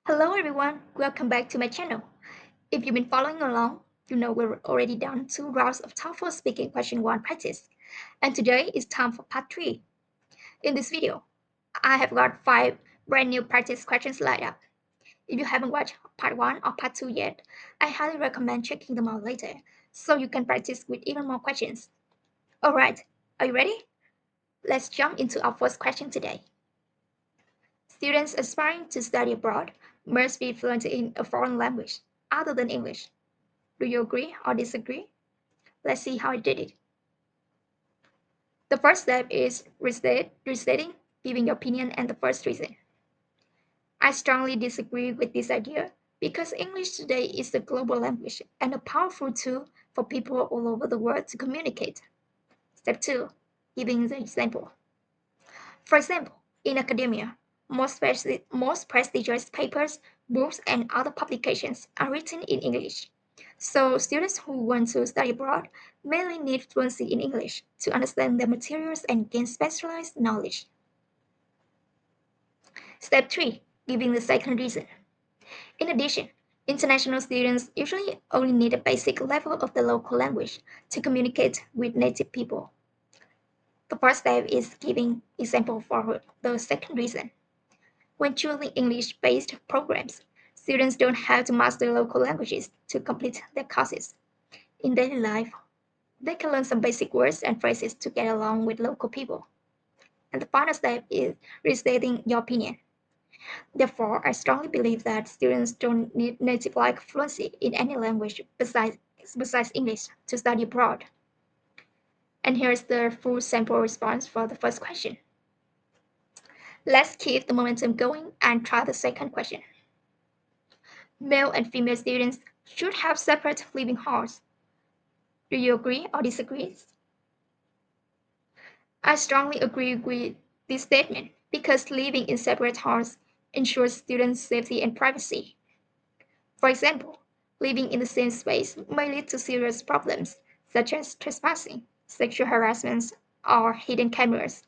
Hello everyone, welcome back to my channel. If you've been following along, you know we're already done 2 rounds of TOEFL Speaking Question 1 practice. And today is time for part 3. In this video, I have got 5 brand new practice questions lined up. If you haven't watched part 1 or part 2 yet, I highly recommend checking them out later so you can practice with even more questions. Alright, are you ready? Let's jump into our first question today. Students aspiring to study abroad must be fluent in a foreign language other than English. Do you agree or disagree? Let's see how I did it. The first step is restating, giving your opinion and the first reason. I strongly disagree with this idea because English today is a global language and a powerful tool for people all over the world to communicate. Step 2, giving the example. For example, in academia, most prestigious papers, books, and other publications are written in English. So, students who want to study abroad mainly need fluency in English to understand the materials and gain specialized knowledge. Step 3, giving the second reason. In addition, international students usually only need a basic level of the local language to communicate with native people. The first step is giving example for the second reason. When choosing English-based programs, students don't have to master local languages to complete their courses. In daily life, they can learn some basic words and phrases to get along with local people. And the final step is restating your opinion. Therefore, I strongly believe that students don't need native-like fluency in any language besides English to study abroad. And here's the full sample response for the first question. Let's keep the momentum going and try the second question. Male and female students should have separate living halls. Do you agree or disagree? I strongly agree with this statement because living in separate halls ensures students' safety and privacy. For example, living in the same space may lead to serious problems such as trespassing, sexual harassment, or hidden cameras.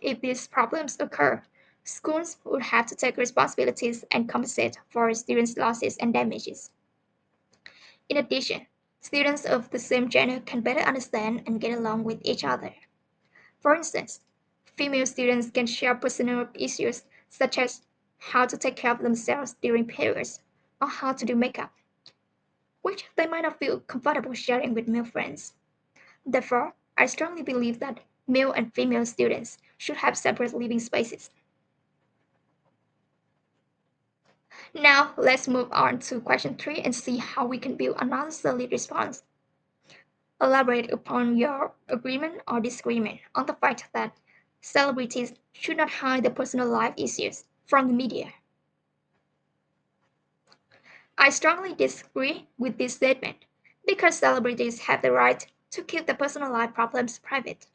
If these problems occur, schools would have to take responsibilities and compensate for students' losses and damages. In addition, students of the same gender can better understand and get along with each other. For instance, female students can share personal issues such as how to take care of themselves during periods or how to do makeup, which they might not feel comfortable sharing with male friends. Therefore, I strongly believe that male and female students should have separate living spaces. Now, let's move on to question 3 and see how we can build another solid response. Elaborate upon your agreement or disagreement on the fact that celebrities should not hide their personal life issues from the media. I strongly disagree with this statement because celebrities have the right to keep their personal life problems private.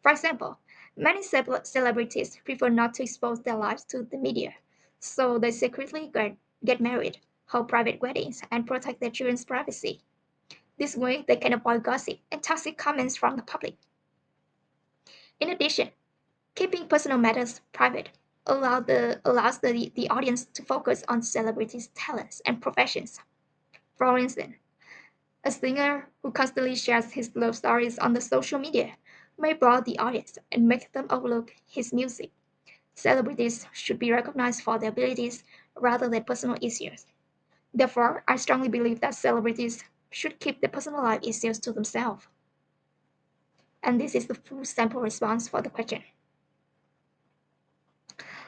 For example, many celebrities prefer not to expose their lives to the media, so they secretly get married, hold private weddings, and protect their children's privacy. This way, they can avoid gossip and toxic comments from the public. In addition, keeping personal matters private allows the audience to focus on celebrities' talents and professions. For instance, a singer who constantly shares his love stories on the social media may bore the audience and make them overlook his music. Celebrities should be recognized for their abilities rather than personal issues. Therefore, I strongly believe that celebrities should keep their personal life issues to themselves. And this is the full sample response for the question.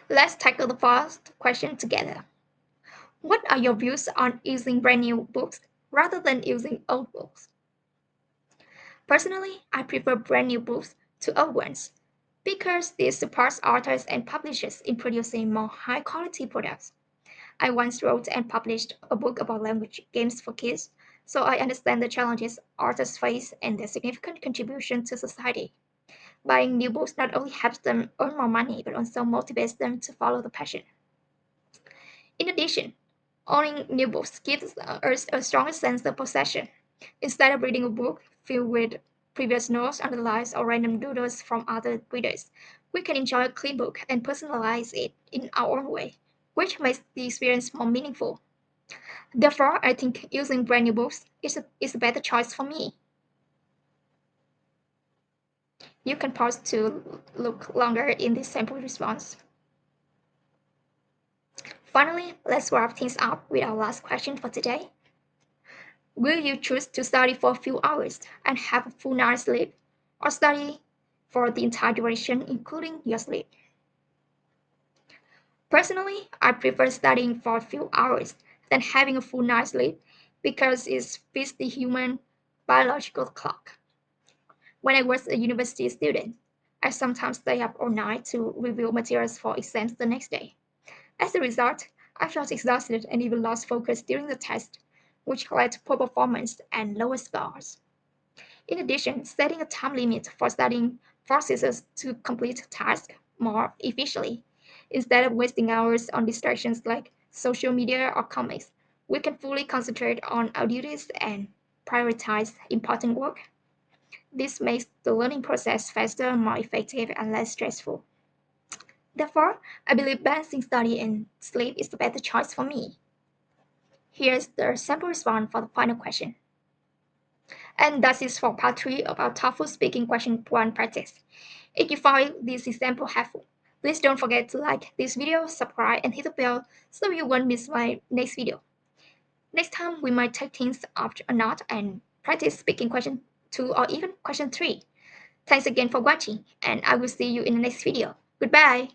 Let's tackle the first question together. What are your views on using brand new books rather than using old books? Personally, I prefer brand new books to old ones because this supports authors and publishers in producing more high quality products. I once wrote and published a book about language games for kids, so I understand the challenges authors face and their significant contribution to society. Buying new books not only helps them earn more money but also motivates them to follow the passion. In addition, owning new books gives us a stronger sense of possession. Instead of reading a book filled with previous notes, underlines, or random doodles from other readers, we can enjoy a clean book and personalize it in our own way. which makes the experience more meaningful. Therefore, I think using brand new books is a better choice for me. You can pause to look longer in this sample response. Finally, let's wrap things up with our last question for today. Will you choose to study for a few hours and have a full night's sleep, or study for the entire duration, including your sleep? Personally, I prefer studying for a few hours than having a full night's sleep because it fits the human biological clock. When I was a university student, I sometimes stay up all night to review materials for exams the next day. As a result, I felt exhausted and even lost focus during the test, which led to poor performance and lower scores. In addition, setting a time limit for studying forces us to complete tasks more efficiently. Instead of wasting hours on distractions like social media or comics, we can fully concentrate on our duties and prioritize important work. This makes the learning process faster, more effective, and less stressful. Therefore, I believe balancing study and sleep is the better choice for me. Here's the sample response for the final question. And that is for part 3 of our TOEFL speaking question 1 practice. If you find this example helpful, please don't forget to like this video, subscribe, and hit the bell so you won't miss my next video. Next time, we might take things up a notch and practice speaking question 2 or even question 3. Thanks again for watching, and I will see you in the next video. Goodbye!